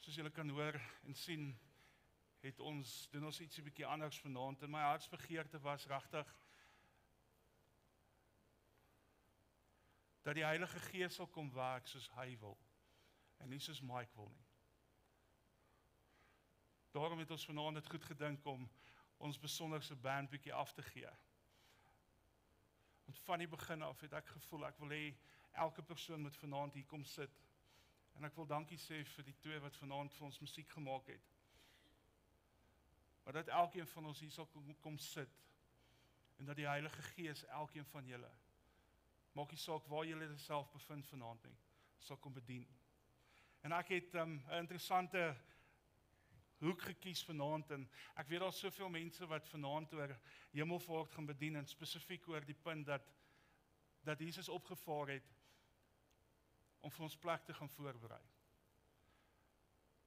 Soos julle kan hoor en sien, doen ons ietsie bietjie anders vanaand. En my hartsbegeerte was regtig dat die Heilige Gees sal kom werk soos hy wil en nie soos Mike wil nie. Daarom het ons vanaand dit goed gedink om ons besonderse band bietjie af te gee. Want van die begin af het ek gevoel, ek wil hê elke persoon moet vanaand hier kom sit. En ek wil dankie sê vir die twee wat vanaand vir ons musiek gemaak het. Maar dat elkeen van ons hier sal kom sit, en dat die Heilige Gees elkeen van julle, maak nie saak waar julle self bevind vanaand nie, sal kom bedien. En ek het 'n interessante hoek gekies vanaand, en ek weet al soveel mense wat vanaand oor Hemelvaart gaan bedien, en spesifiek oor die punt dat Jesus opgevaar het, om vir ons plek te gaan voorberei.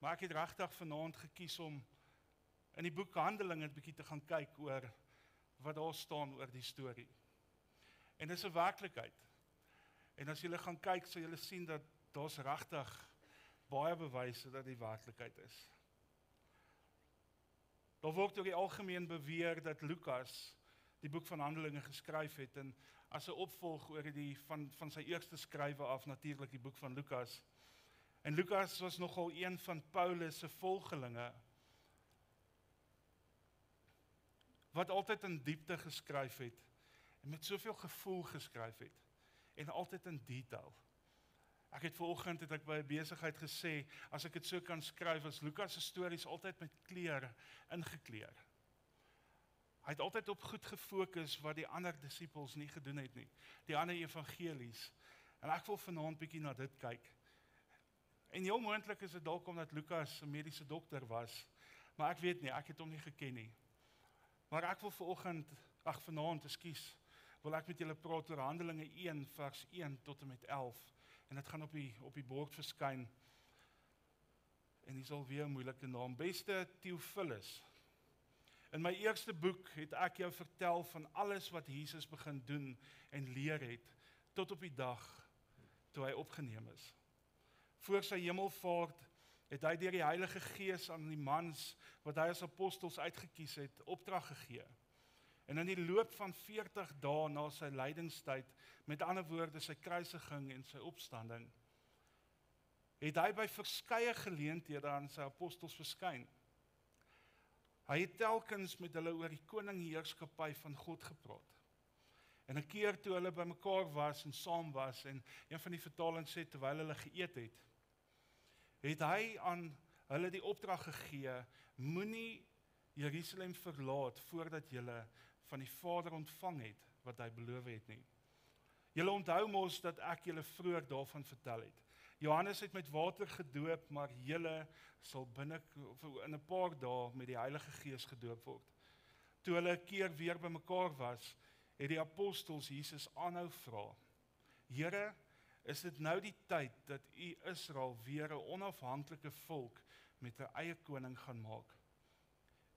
Maar ek het regtig vanaand gekies om in die boek Handelinge 'n bietjie te gaan kyk oor wat daar staan oor die storie. En dit is 'n werklikheid. En as julle gaan kyk, sal julle sien dat daar's regtig baie bewyse dat die werklikheid is. Daar word oor die algemeen beweer dat Lukas die boek van Handelinge geskryf het, en as 'n opvolg oor van sy eerste skrywe af, natuurlik die boek van Lukas. En Lukas was nogal een van Paulus se volgelinge, wat altyd in diepte geskryf het, en met soveel gevoel geskryf het, en altyd in detail. Ek het vanoggend by 'n besigheid gesê, as ek dit so kan skryf, as Lukas se stories altyd met kleur ingekleur. Hy het altyd op goed gefokus wat die ander disippels nie gedoen het nie, die ander evangelies. En ek wil vanaand bietjie na dit kyk. En heel moontlik is dit dalk omdat Lukas 'n mediese dokter was, maar ek weet nie, ek het hom nie geken nie. Maar ek wil vanaand, wil ek met julle praat oor Handelinge 1 vers 1 tot en met 11. En dit gaan op die bord verskyn. En hier sal weer 'n moeilike naam. Beste Theophilus, in my eerste boek het ek jou vertel van alles wat Jesus begin doen en leer het, tot op die dag toe hy opgeneem is. Voor sy hemelvaart het hy deur die Heilige Gees aan die mans wat hy as apostels uitgekies het, opdrag gegee. En in die loop van 40 dae na sy lydingstyd, met ander woorde sy kruisiging en sy opstanding, het hy by verskeie geleenthede aan sy apostels verskyn. Hy het telkens met hulle oor die koningheerskappy van God gepraat. En 'n keer toe hulle bymekaar was en saam was, en een van die vertalings sê terwyl hulle geëet het hy aan hulle die opdrag gegee, moenie Jerusalem verlaat voordat julle van die Vader ontvang het wat hy beloof het nie. Julle onthou mos dat ek julle vroeër daarvan vertel het. Johannes het met water gedoop, maar julle sal in 'n paar dae met die Heilige Gees gedoop word. Toe hulle 'n keer weer bymekaar was, het die apostels Jesus aanhou vra: Here, is dit nou die tyd dat u Israel weer 'n onafhanklike volk met 'n eie koning gaan maak?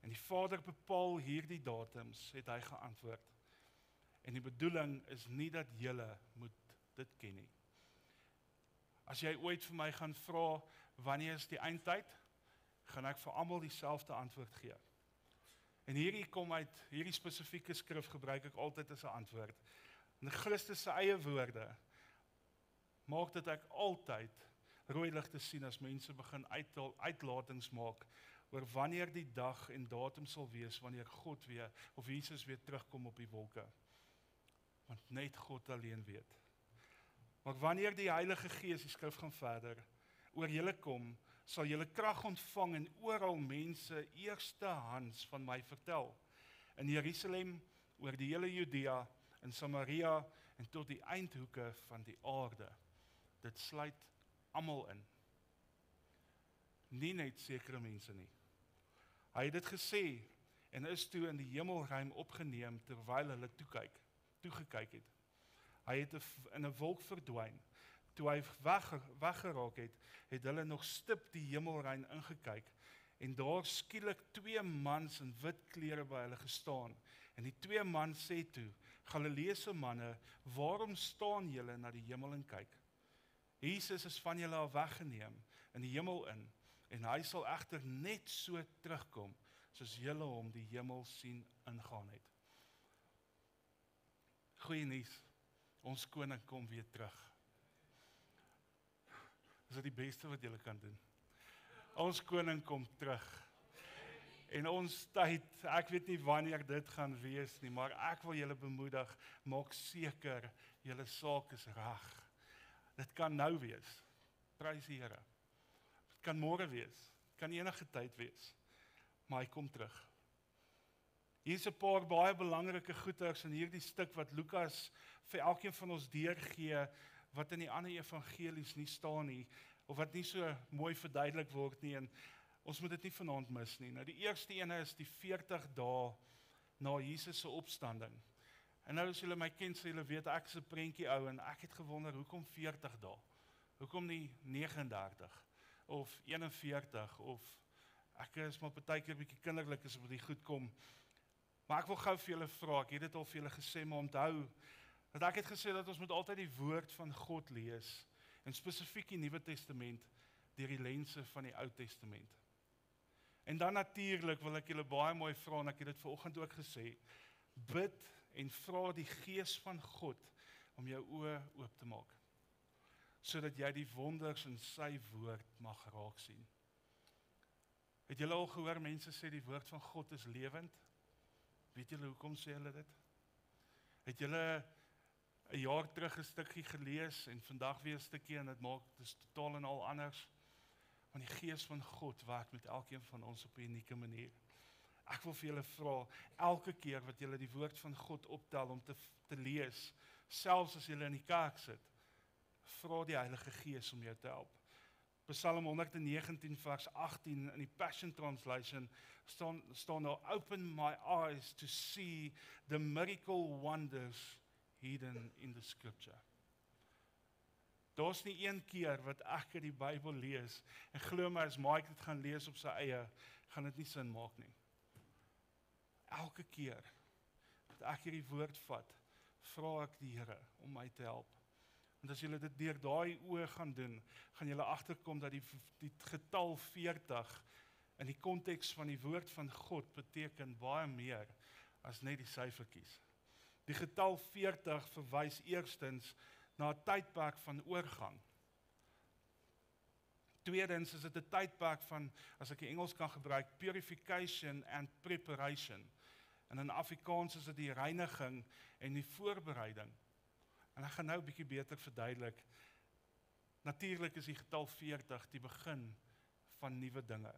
En die Vader bepaal hierdie datums, het hy geantwoord. En die bedoeling is nie dat julle moet dit ken nie. As jy ooit vir my gaan vra, wanneer is die eindtyd, gaan ek vir almal dieselfde antwoord gee. En hierdie spesifieke skrif gebruik ek altyd as 'n antwoord. In Christus se eie woorde, maak dit ek altyd rooi ligte sien as mense begin uitlatings maak oor wanneer die dag en datum sal wees, wanneer God weer, of Jesus weer terugkom op die wolke. Want net God alleen weet. Maar wanneer die Heilige Gees, die skrif gaan verder, oor julle kom, sal julle krag ontvang en oral mense eerstehands van my vertel. In Jerusalem, oor die hele Judea, in Samaria en tot die eindhoeke van die aarde. Dit sluit almal in. Nie net sekere mense nie. Hy het dit gesê en is toe in die hemelruim opgeneem terwyl hulle toegekyk het. Hy het in 'n wolk verdwyn. Toe hy weggeraak het, het hulle nog stip die hemelruim ingekyk en daar skielik 2 mans in wit klere by hulle gestaan. En die 2 mans sê toe: Galileese manne, waarom staan julle na die hemel en kyk? Jesus is van julle af weggeneem in die hemel in. En hy sal egter net so terugkom, soos julle hom die hemel sien ingaan het. Goeie nuus, ons koning kom weer terug. Dis die beste wat julle kan doen. Ons koning kom terug. En ons tyd, ek weet nie wanneer dit gaan wees nie, maar ek wil julle bemoedig, maak seker, julle saak is reg. Dit kan nou wees, prys die Here. Dit kan môre wees, kan enige tyd wees, maar hy kom terug. Hier is 'n paar baie belangrike goeters in hierdie stuk wat Lukas vir elkeen van ons deurgee, wat in die ander evangelies nie staan nie, of wat nie so mooi verduidelik word nie, en ons moet dit nie vanaand mis nie. Nou die eerste ene is die 40 dae na Jesus se opstanding. En nou as julle my ken, sal julle weet ek is 'n prentjie ou en ek het gewonder hoekom 40 dae? Hoekom nie 39 of 41 of ek is maar partykeer bietjie kinderlik as op die goed kom. Maar ek wil gou vir julle vra, ek het dit al vir julle gesê, maar onthou dat ek het gesê dat ons moet altyd die woord van God lees, en spesifiek die Nuwe Testament deur die lense van die Ou Testament. En dan natuurlik wil ek julle baie mooi vra, en ek het dit vanoggend ook gesê, bid en vra die Gees van God om jou oë oop te maak, sodat jy die wonders in sy woord mag raak sien. Het julle al gehoor mense sê die woord van God is lewend? Weet julle hoekom sê hulle dit? Het julle 'n jaar terug 'n stukkie gelees en vandag weer 'n stukkie en dit maak dit is totaal en al anders? Want die Gees van God werk met elkeen van ons op 'n unieke manier. Ek wil vir julle vra, elke keer wat julle die woord van God optel om te lees, selfs as julle in die kerk sit, vra die Heilige Gees om jou te help. Psalm 119 vers 18 in die Passion Translation staan daar, open my eyes to see the miracle wonders hidden in the scripture. Daar's nie een keer wat ek in die Bybel lees, en glo my, as Mike dit gaan lees op sy eie, gaan dit nie sin maak nie. Elke keer wat ek hierdie woord vat, vra ek die Here om my te help. Want as julle dit deur daai oë gaan doen, gaan julle agterkom dat die getal 40 in die konteks van die woord van God beteken baie meer as net die syfertjies. Die getal 40 verwys eerstens na 'n tydperk van oorgang. Tweedens is dit 'n tydperk van, as ek die Engels kan gebruik, purification and preparation. En in Afrikaans is dit die reiniging en die voorbereiding. En ek gaan nou 'n bietjie beter verduidelik. Natuurlik is die getal 40 die begin van nuwe dinge.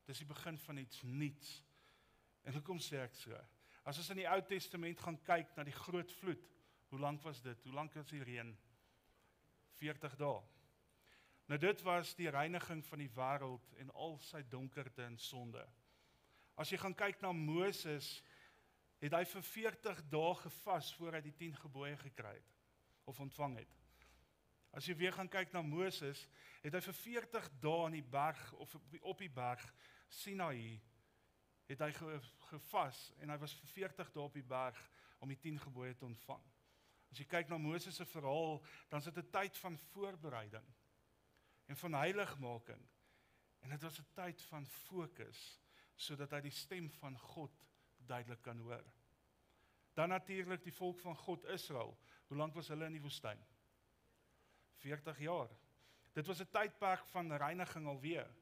Dis die begin van iets nuuts. En hoekom sê ek so? As ons in die Ou Testament gaan kyk na die groot vloed, hoe lank was dit? Hoe lank was die reën? 40 dae. Nou dit was die reiniging van die wêreld en al sy donkerte en sonde. As jy gaan kyk na Moses, het hy vir 40 dae gevas voor hy die 10 gebooie gekry het, of ontvang het. As jy weer gaan kyk na Moses, het hy vir 40 dae in die berg, of op die berg Sinaï, het hy gevas, en hy was vir 40 dae op die berg om die 10 gebooie te ontvang. As jy kyk na Moses se verhaal, dan is dit 'n tyd van voorbereiding en van heiligmaking. En dit was 'n tyd van fokus, sodat hy die stem van God duidelik kan hoor. Dan natuurlik die volk van God Israel. Hoe lank was hulle in die woestyn? 40 jaar. Dit was 'n tydperk van reiniging alweer.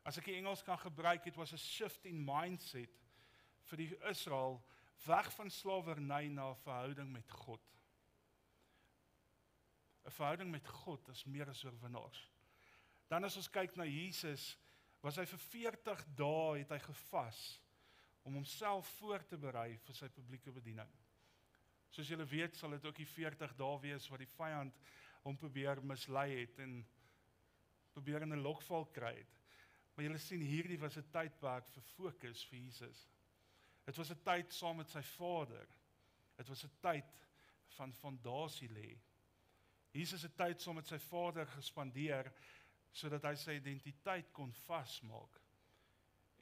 As ek die Engels kan gebruik, it was a shift in mindset vir die Israel, weg van slawerny na 'n verhouding met God. 'n Verhouding met God is meer as oorwinnaars. Dan as ons kyk na Jesus, was hy vir 40 dae het hy gevas om homself voor te berei vir sy publieke bediening. Soos julle weet, sal dit ook die 40 dae wees wat die vyand hom probeer mislei het en probeer in 'n lokval kry het. Maar julle sien, hierdie was 'n tydperk vir fokus vir Jesus. Dit was 'n tyd saam met sy Vader. Dit was 'n tyd van fondasie lê. Jesus het tyd saam met sy Vader gespandeer, sodat hy sy identiteit kon vasmaak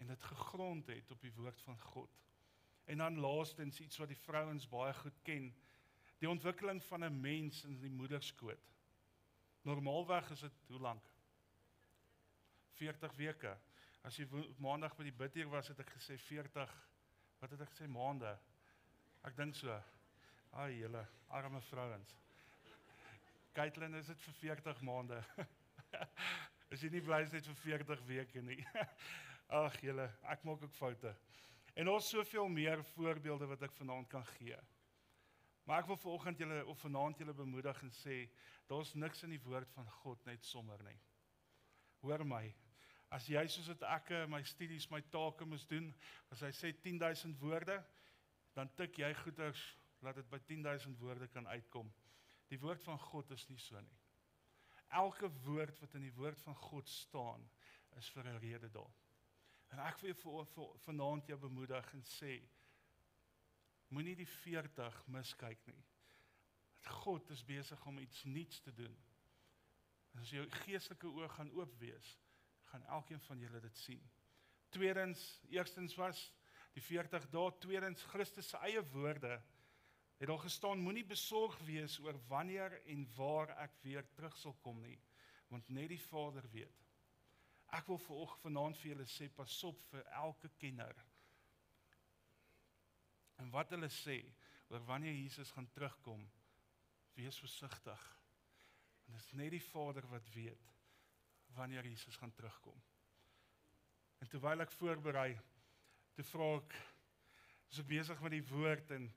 en dit gegrond het op die woord van God. En dan laastens iets wat die vrouens baie goed ken, die ontwikkeling van 'n mens in die moederskoot. Normaalweg is dit hoe lank? 40 weke. As jy maandag by die bidhuur was, het ek gesê 40, wat het ek gesê, maande? Ek dink so, ai julle, arme vrouens. Caitlin, is dit vir 40 maande? Is jy nie bly is net vir 40 weke nie? Ag julle, ek maak ook foute. En ons soveel meer voorbeelde wat ek vanaand kan gee. Maar ek wil vanaand julle bemoedig en sê, daar's niks in die woord van God net sommer nie. Hoor my, as jy soos dit ek my studies, my take moes doen, as hy sê 10,000 woorde, dan tik jy goeders, laat dit by 10,000 woorde kan uitkom. Die woord van God is nie so nie. Elke woord wat in die woord van God staan, is vir 'n rede daar. En ek wil vanaand jou bemoedig en sê, moenie die 40 miskyk nie. God is besig om iets nuuts te doen. En as jou geestelike oë gaan oop wees, gaan elkeen van julle dit sien. Eerstens was die 40 dae, tweedens Christus se eie woorde, het daar gestaan, moenie besorg wees oor wanneer en waar ek weer terug sal kom nie, want net die Vader weet. Ek wil vanaand vir julle sê, pas op vir elke kenner. En wat hulle sê, oor wanneer Jesus gaan terugkom, wees versigtig. Want dit is net die Vader wat weet, wanneer Jesus gaan terugkom. En terwyl ek voorberei, toe vra ek, is ek besig met die woord en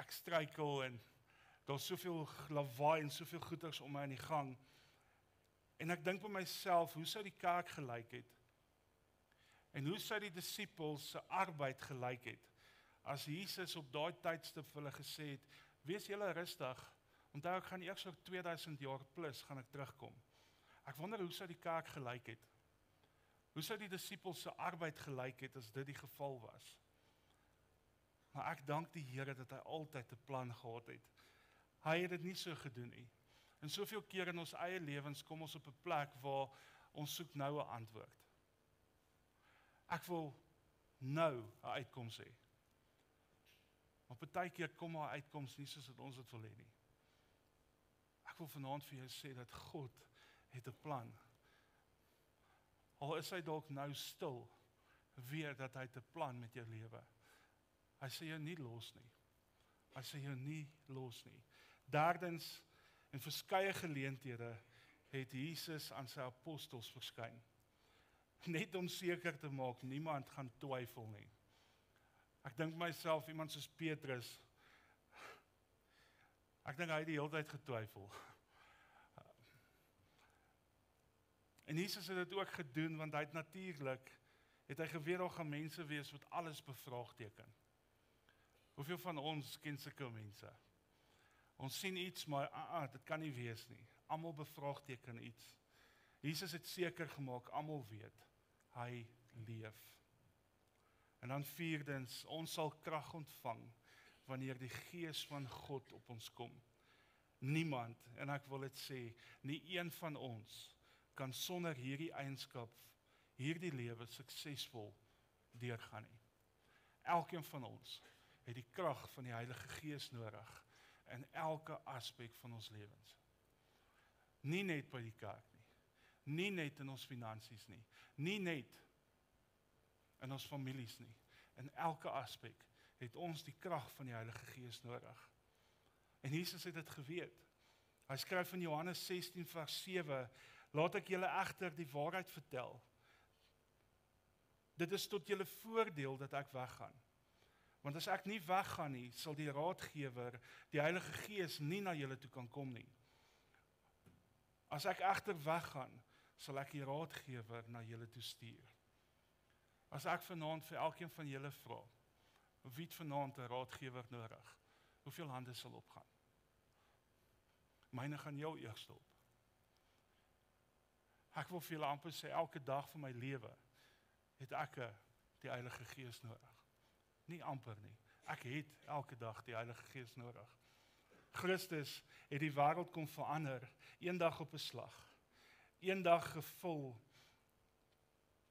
ek struikel en daar's soveel lawaai en soveel goeders om my in die gang. En ek dink by myself, hoe sou die kerk gelyk het? En hoe sou die disippels se arbeid gelyk het? As Jesus op daai tydstip vir hulle gesê het, wees julle rustig, onthou ek gaan eers oor 2000 jaar plus gaan ek terugkom. Ek wonder hoe sou die kerk gelyk het? Hoe sou die disippels se arbeid gelyk het as dit die geval was? Maar ek dank die Here dat hy altyd 'n plan gehad het. Hy het dit nie so gedoen nie. En soveel keer in ons eie lewens kom ons op 'n plek waar ons soek nou 'n antwoord. Ek wil nou 'n uitkoms hê. Maar partykeer kom haar uitkoms nie soos wat ons dit wil hê nie. Ek wil vanaand vir jou sê dat God het 'n plan. Al is hy dalk nou stil, weet dat hy 'n plan met jou lewe. Hy sê jou nie los nie. Hy sê jou nie los nie. Derdens, in verskeie geleenthede het Jesus aan sy apostels verskyn. Net om seker te maak, niemand gaan twyfel nie. Ek dink myself, iemand soos Petrus, ek dink hy het die hele tyd getwyfel. En Jesus het dit ook gedoen, want hy het natuurlik, het hy geweet daar gaan mense wees wat alles bevraagteken. Hoeveel van ons ken sulke mense? Ons sien iets, maar dit kan nie wees nie. Almal bevraagteken iets. Jesus het seker gemaak, almal weet, hy leef. En dan vierdens, ons sal krag ontvang, wanneer die Gees van God op ons kom. Niemand, en ek wil dit sê, nie een van ons, kan sonder hierdie eienskap, hierdie lewe suksesvol deurgaan nie. Elkeen van ons het die krag van die Heilige Gees nodig in elke aspek van ons lewens. Nie net by die kerk nie, nie net in ons finansies nie, nie net in ons families nie. In elke aspek het ons die krag van die Heilige Gees nodig. En Jesus het dit geweet. Hy skryf in Johannes 16 vers 7, laat ek julle egter die waarheid vertel. Dit is tot julle voordeel dat ek weggaan. Want as ek nie weggaan nie, sal die raadgewer, die Heilige Gees, nie na julle toe kan kom nie. As ek egter weggaan, sal ek die raadgewer na julle toe stuur. As ek vanaand vir elkeen van julle vra, wie het vanaand 'n raadgewer nodig? Hoeveel hande sal opgaan? Myne gaan jou eers op. Ek wil vir julle amper sê, elke dag van my lewe het ek die Heilige Gees nodig. Nie amper nie. Ek het elke dag die Heilige Gees nodig. Christus het die wêreld kom verander, eendag op 'n slag. Eendag gevul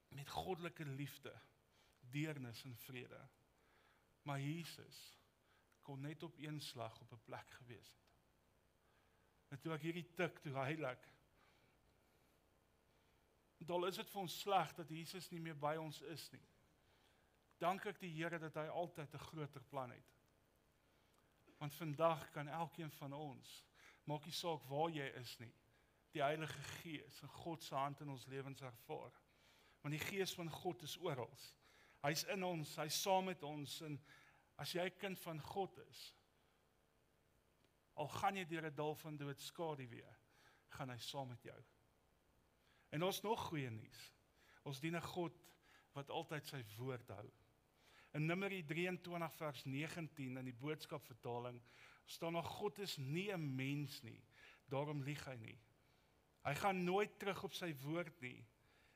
met goddelike liefde, deernis en vrede. Maar Jesus kon net op een slag op 'n plek gewees het. En toe ek hierdie tik, toe heilig, Al is dit vir ons sleg dat Jesus nie meer by ons is nie. Dank ek die Here dat hy altyd 'n groter plan het. Want vandag kan elkeen van ons, maak nie saak waar jy is nie, die Heilige Gees en God se hand in ons lewens ervaar. Want die Gees van God is oral. Hy's in ons, hy's saam met ons, en as jy 'n kind van God is, al gaan jy deur 'n dal van doodskaduwee, gaan hy saam met jou. En ons nog goeie nuus. Ons dien 'n God wat altyd sy woord hou. In Numeri 23 vers 19 in die boodskapvertaling staan nog: God is nie 'n mens nie, daarom lieg hy nie. Hy gaan nooit terug op sy woord nie.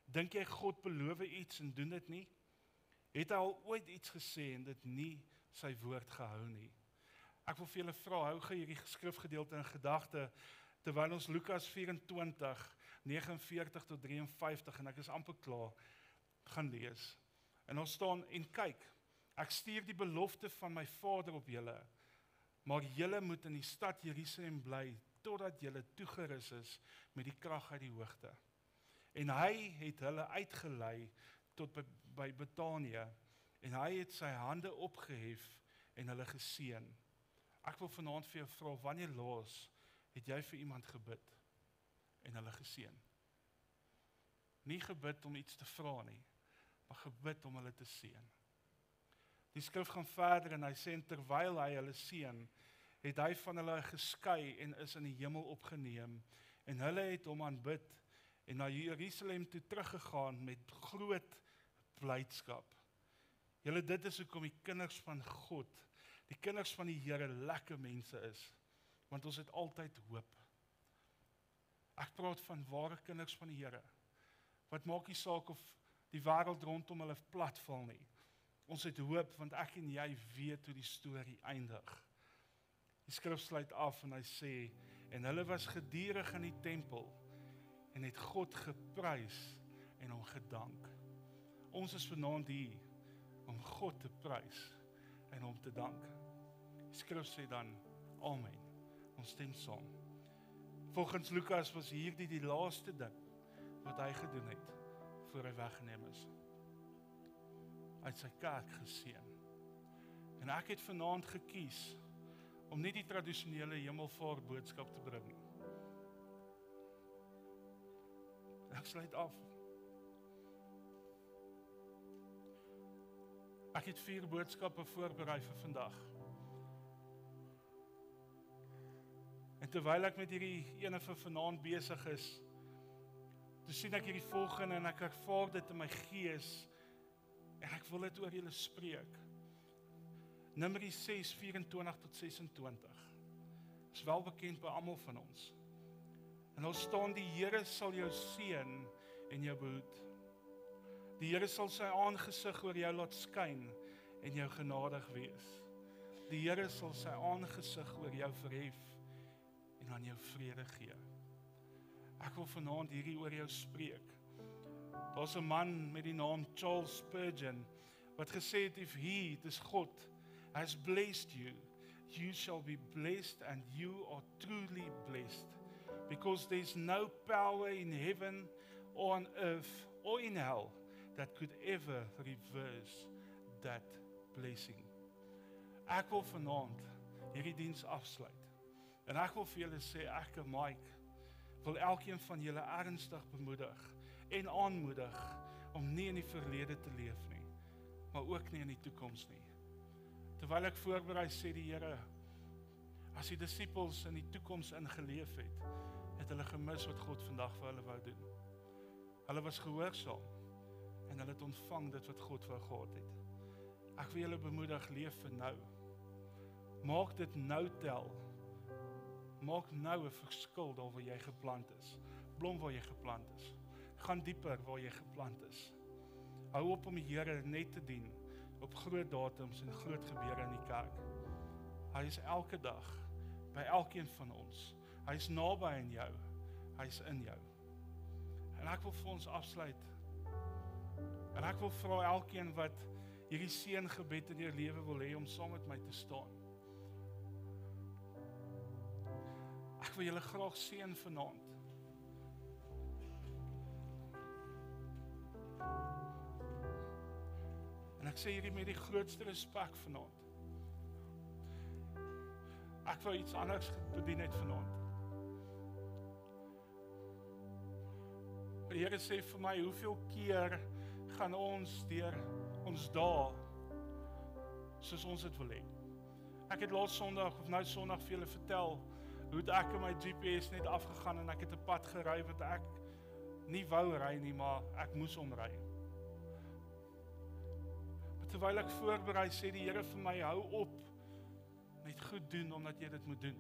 Dink jy God beloof iets en doen dit nie? Het hy al ooit iets gesê en dit nie sy woord gehou nie? Ek wil vir julle vra, hou gou hierdie skrifgedeelte in gedagte, terwyl ons Lukas 24, 49 tot 53, en ek is amper klaar, gaan lees. En ons staan, en kyk, ek stuur die belofte van my Vader op julle, maar julle moet in die stad Jerusalem bly, totdat julle toegerus is met die krag uit die hoogte. En hy het hulle uitgelei tot by Betanië, en hy het sy hande opgehef en hulle geseën. Ek wil vanaand vir jou vra, wanneer laas het jy vir iemand gebid en hulle geseën? Nie gebid om iets te vra nie, maar gebid om hulle te seën. Die skrif gaan verder en hy sê, terwyl hy hulle seën, het hy van hulle geskei en is in die hemel opgeneem, en hulle het hom aanbid en na Jerusalem toe teruggegaan met groot blydskap. Julle, dit is hoekom die kinders van God, die kinders van die Here lekker mense is, want ons het altyd hoop. Ek praat van ware kinders van die Here. Wat maak nie saak of die wêreld rondom hulle platval nie. Ons het hoop, want ek en jy weet hoe die storie eindig. Die skrif sluit af en hy sê, en hulle was gedurig in die tempel en het God geprys en hom gedank. Ons is vanaand hier om God te prys en hom te dank. Die skrif sê dan, amen. Ons stem saam. Volgens Lukas was hierdie die laaste ding wat hy gedoen het voor hy weggeneem is. Hy het sy kerk geseën. En ek het vanaand gekies om nie die tradisionele hemelvaart boodskap te bring nie. Ek sluit af. Ek het 4 boodskappe voorberei vir vandag. En terwyl ek met hierdie ene vir vanaand besig is, toe sien ek hierdie volgende en ek ervaar dit in my gees en ek wil dit oor julle spreek. Numeri 6, 24 tot 26. Is wel bekend by almal van ons. En daar staan, die Here sal jou seën en jou behoed. Die Here sal sy aangesig oor jou laat skyn en jou genadig wees. Die Here sal sy aangesig oor jou verhef en aan jou vrede gee. Ek wil vanaand hierdie oor jou spreek. Daar's 'n man met die naam Charles Spurgeon wat gesê het, if he, dis God, has blessed you, you shall be blessed and you are truly blessed. Because there's no power in heaven or on earth or in hell that could ever reverse that blessing. Ek wil vanaand hierdie diens afsluit. En ek wil vir julle sê, ek en Mike wil elkeen van julle ernstig bemoedig en aanmoedig om nie in die verlede te leef nie, maar ook nie in die toekoms nie. Terwyl ek voorberei, sê die Here, as die disippels in die toekoms ingeleef het hulle gemis wat God vandag vir hulle wou doen. Hulle was gehoorsaam en hulle het ontvang dit wat God vir gehad het. Ek wil julle bemoedig, leef vir nou. Maak dit nou tel. Maak nou 'n verskil daar waar jy geplant is. Blom waar jy geplant is. Gaan dieper waar jy geplant is. Hou op om die Here net te dien op groot datums en groot gebeure in die kerk. Hy is elke dag by elkeen van ons. Hy is naby aan jou. Hy is in jou. En ek wil vir ons afsluit. En ek wil vra elkeen wat hierdie seëngebed in jou lewe wil hê om saam met my te staan. Ek wil julle graag seën vanaand. En ek sê hierdie met die grootste respek vanaand. Ek wil iets anders bedien het vanaand. Die Here sê vir my, hoeveel keer gaan ons deur ons dae soos ons dit wil hê. Ek het laas Sondag of nou Sondag vir julle vertel hoe ek in my GPS net afgegaan en ek het 'n pad gery wat ek nie wou ry nie, maar ek moes omry. Maar terwyl ek voorberei, sê die Here vir my, hou op met goed doen omdat jy dit moet doen.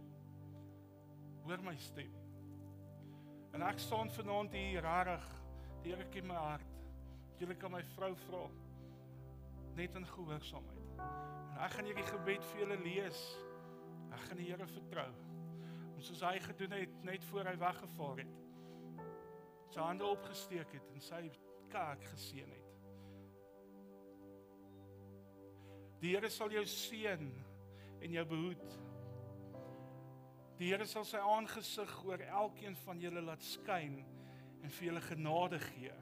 Hoor my stem. En ek staan vanaand hier rarig, die Here ken my hart. Julle kan my vrou vra, net in gehoorsaamheid. En ek gaan hierdie gebed vir julle lees. Ek gaan die Here vertrou. En soos hy gedoen het, net voor hy weggevaar het, sy hande opgesteek het en sy kerk geseën het. Die Here sal jou seën en jou behoed. Die Here sal sy aangesig oor elkeen van julle laat skyn en vir julle genade gee.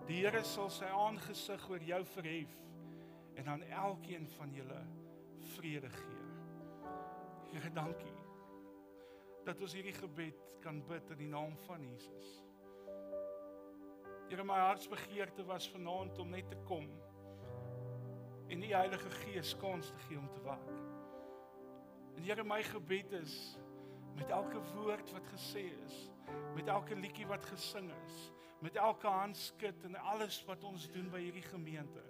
Die Here sal sy aangesig oor jou verhef en aan elkeen van julle vrede gee. Here, dankie dat ons hierdie gebed kan bid in die naam van Jesus. Here, my hartsbegeerte was vanaand om net te kom en die Heilige Gees kans te gee om te werk. En Here, my gebed is, met elke woord wat gesê is, met elke liedjie wat gesing is, met elke handskud en alles wat ons doen by hierdie gemeente,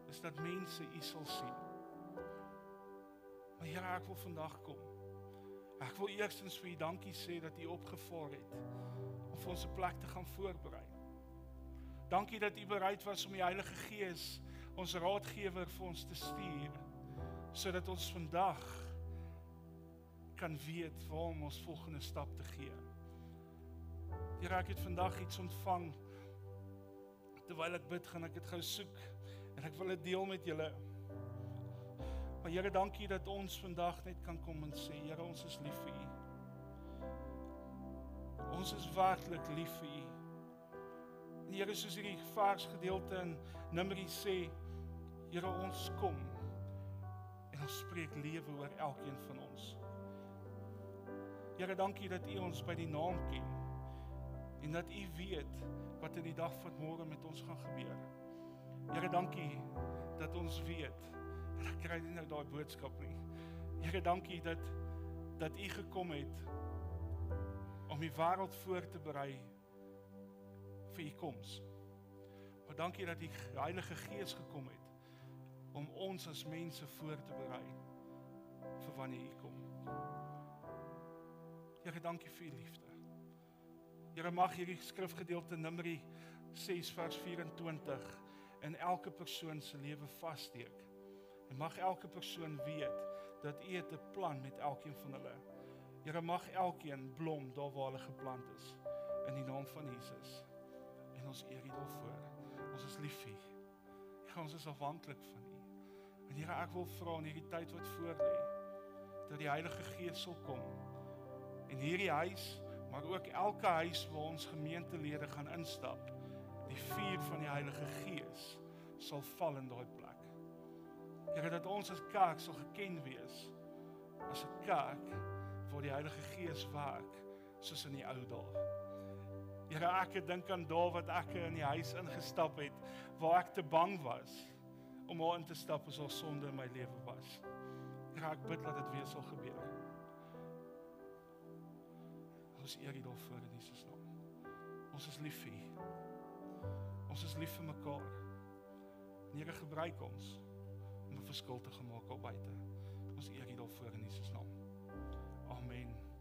is dat mense U sal sien. Maar Here, ek wil vandag kom. Ek wil eerstens vir U dankie sê dat U opgevaar het om vir ons 'n plek te gaan voorberei. Dankie dat U bereid was om die Heilige Gees, ons raadgewer, vir ons te stuur, sodat ons vandag kan weet waar om ons volgende stap te gee. Here, ek het vandag iets ontvang. Terwyl ek bid, gaan ek dit gou soek en ek wil dit deel met julle. Maar Here, dankie dat ons vandag net kan kom en sê, Here, ons is lief vir U. Ons is werklik lief vir U. En Here, soos hierdie versgedeelte in Numeri sê, Here, ons kom en ons spreek lewe oor elkeen van ons. Here, dankie dat U ons by die naam ken en dat U weet wat in die dag van môre met ons gaan gebeur. Here, dankie dat ons weet, en ek kry nie nou daai boodskap nie. Here, dankie dat U gekom het om die wêreld voor te berei vir U koms. Maar dankie dat die Heilige Gees gekom het om ons as mense voor te berei vir wanneer U kom. Here, dankie vir U liefde. Here, mag hierdie skrifgedeelte Numeri 6 vers 24 in elke persoon se lewe vassteek. En mag elke persoon weet dat U het 'n plan met elkeen van hulle. Here, mag elkeen blom daar waar hulle geplant is in die naam van Jesus. En ons eer U daarvoor. Ons is lief vir U. Here, ons is afhanklik van U. En Here, ek wil vra in hierdie tyd wat voor lê, dat die Heilige Gees sal kom. En hierdie huis, maar ook elke huis waar ons gemeentelede gaan instap, die vuur van die Heilige Gees sal val in daai plek. Here, dat ons as kerk sal geken wees as 'n kerk waar die Heilige Gees werk soos in die ou dae. Here, ek dink aan dae wat ek in die huis ingestap het waar ek te bang was om daar in te stap as al sonde in my lewe was. Here, ek bid dat dit weer sal gebeur. Ons eer U daarvoor in Jesus naam. Ons is lief vir U. Ons is lief vir mekaar. En Here, gebruik ons om 'n verskil te maak al buite. Ons eer U daarvoor in Jesus naam. Amen.